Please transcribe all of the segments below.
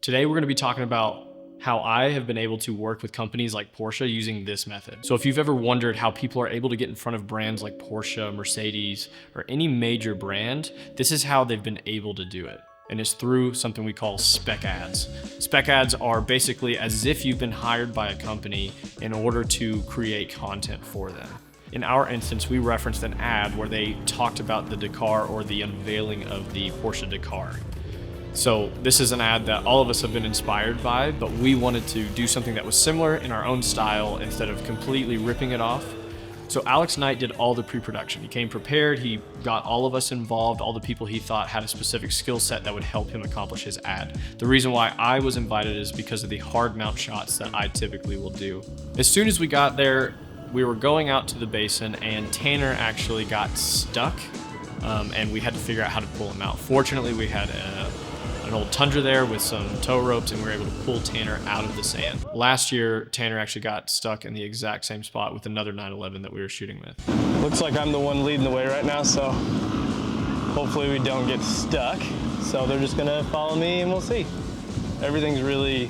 Today we're going to be talking about how I have been able to work with companies like Porsche using this method. So if you've ever wondered how people are able to get in front of brands like Porsche, Mercedes, or any major brand, this is how they've been able to do it. And it's through something we call spec ads. Spec ads are basically as if you've been hired by a company in order to create content for them. In our instance, we referenced an ad where they talked about the Dakar or the unveiling of the Porsche Dakar. So this is an ad that all of us have been inspired by, but we wanted to do something that was similar in our own style instead of completely ripping it off. So Alex Knight did all the pre-production. He came prepared, he got all of us involved, all the people he thought had a specific skill set that would help him accomplish his ad. The reason why I was invited is because of the hard mount shots that I typically will do. As soon as we got there, we were going out to the basin and Tanner actually got stuck and we had to figure out how to pull him out. Fortunately, we had an old Tundra there with some tow ropes and we were able to pull Tanner out of the sand. Last year, Tanner actually got stuck in the exact same spot with another 911 that we were shooting with. Looks like I'm the one leading the way right now, so hopefully we don't get stuck. So they're just gonna follow me and we'll see. Everything's really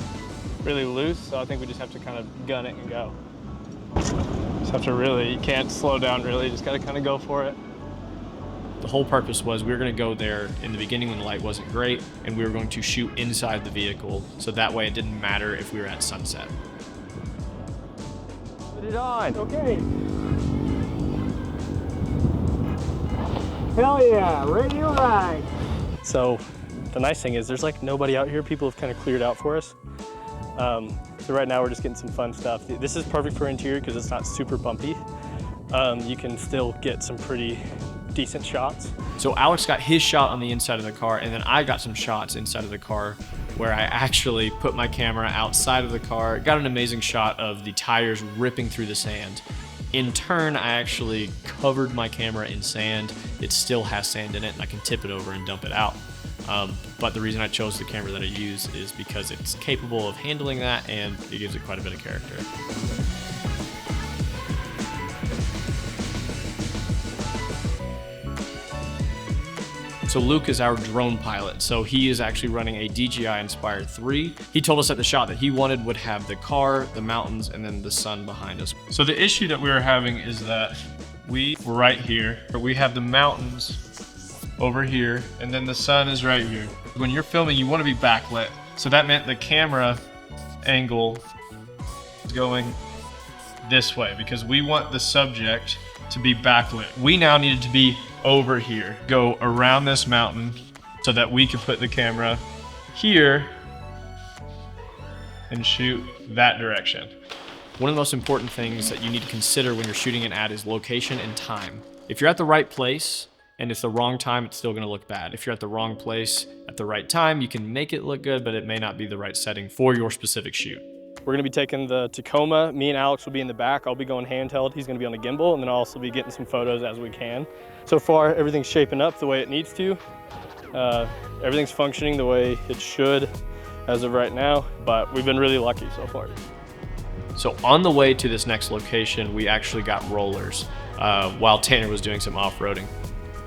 loose, so I think we just have to kind of gun it and go. Just have to you can't slow down really, just gotta kind of go for it. The whole purpose was we were going to go there in the beginning when the light wasn't great, and we were going to shoot inside the vehicle, so that way it didn't matter if we were at sunset. Put it on. Okay. Hell yeah, ready to ride. So the nice thing is there's like nobody out here. People have kind of cleared out for us. So right now we're just getting some fun stuff. This is perfect for interior because it's not super bumpy. You can still get some pretty decent shots. So Alex got his shot on the inside of the car, and then I got some shots inside of the car where I actually put my camera outside of the car, got an amazing shot of the tires ripping through the sand. In turn, I actually covered my camera in sand. It still has sand in it, and I can tip it over and dump it out. But the reason I chose the camera that I use is because it's capable of handling that, and it gives it quite a bit of character. So Luke is our drone pilot. So he is actually running a DJI Inspire 3. He told us at the shot that he wanted would have the car, the mountains, and then the sun behind us. So the issue that we were having is that we're right here, but we have the mountains over here, and then the sun is right here. When you're filming, you want to be backlit. So that meant the camera angle is going this way because we want the subject to be backlit. We now needed to be over here, go around this mountain so that we could put the camera here and shoot that direction. One of the most important things that you need to consider when you're shooting an ad is location and time. If you're at the right place and it's the wrong time, it's still gonna look bad. If you're at the wrong place at the right time, you can make it look good, but it may not be the right setting for your specific shoot. We're gonna be taking the Tacoma. Me and Alex will be in the back. I'll be going handheld. He's gonna be on the gimbal, and then I'll also be getting some photos as we can. So far, everything's shaping up the way it needs to. Everything's functioning the way it should as of right now, but we've been really lucky so far. So on the way to this next location, we actually got rollers while Tanner was doing some off-roading.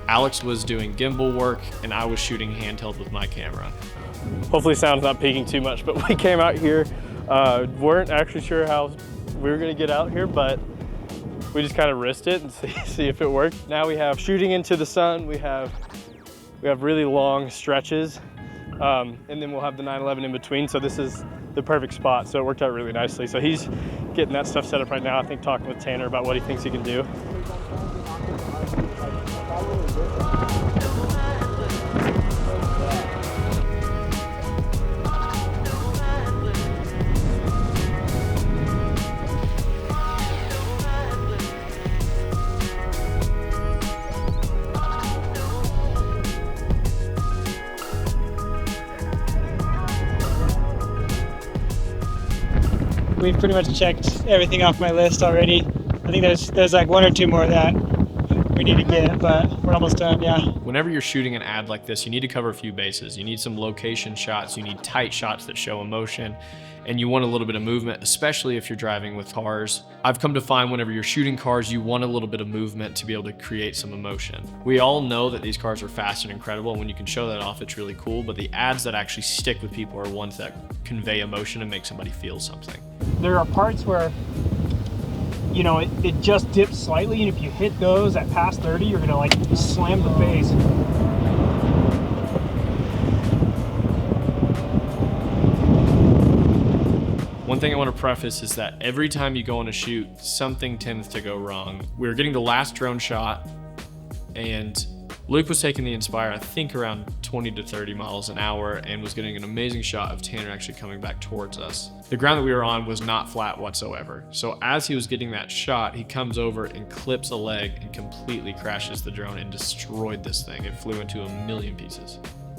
Alex was doing gimbal work, and I was shooting handheld with my camera. Hopefully sound's not peaking too much, but we came out here, weren't actually sure how we were gonna get out here, but we just kind of risked it and see if it worked. Now we have shooting into the sun, we have really long stretches, and then we'll have the 911 in between, so this is the perfect spot, so it worked out really nicely. So he's getting that stuff set up right now, I think talking with Tanner about what he thinks he can do. We've pretty much checked everything off my list already. I think there's like one or two more that we need to get, but we're almost done, yeah. Whenever you're shooting an ad like this, you need to cover a few bases. You need some location shots, you need tight shots that show emotion, and you want a little bit of movement, especially if you're driving with cars. I've come to find whenever you're shooting cars, you want a little bit of movement to be able to create some emotion. We all know that these cars are fast and incredible, and when you can show that off, it's really cool, but the ads that actually stick with people are ones that convey emotion and make somebody feel something. There are parts where, you know, it just dips slightly, and if you hit those at past 30, you're gonna like slam the face. One thing I want to preface is that every time you go on a shoot, something tends to go wrong. We were getting the last drone shot, and Luke was taking the Inspire, I think around 20 to 30 miles an hour, and was getting an amazing shot of Tanner actually coming back towards us. The ground that we were on was not flat whatsoever. So as he was getting that shot, he comes over and clips a leg and completely crashes the drone and destroyed this thing. It flew into a million pieces.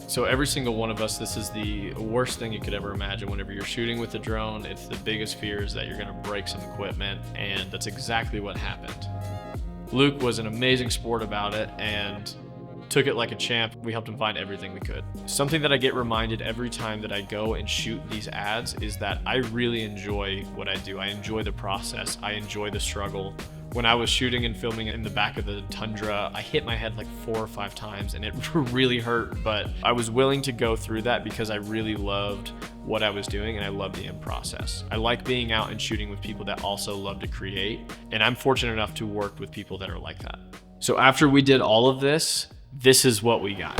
So every single one of us, this is the worst thing you could ever imagine. Whenever you're shooting with a drone, it's the biggest fear is that you're gonna break some equipment, and that's exactly what happened. Luke was an amazing sport about it and took it like a champ. We helped him find everything we could. Something that I get reminded every time that I go and shoot these ads is that I really enjoy what I do. I enjoy the process. I enjoy the struggle. When I was shooting and filming in the back of the Tundra, I hit my head like 4 or 5 times and it really hurt, but I was willing to go through that because I really loved what I was doing and I loved the end process. I like being out and shooting with people that also love to create, and I'm fortunate enough to work with people that are like that. So after we did all of this, this is what we got.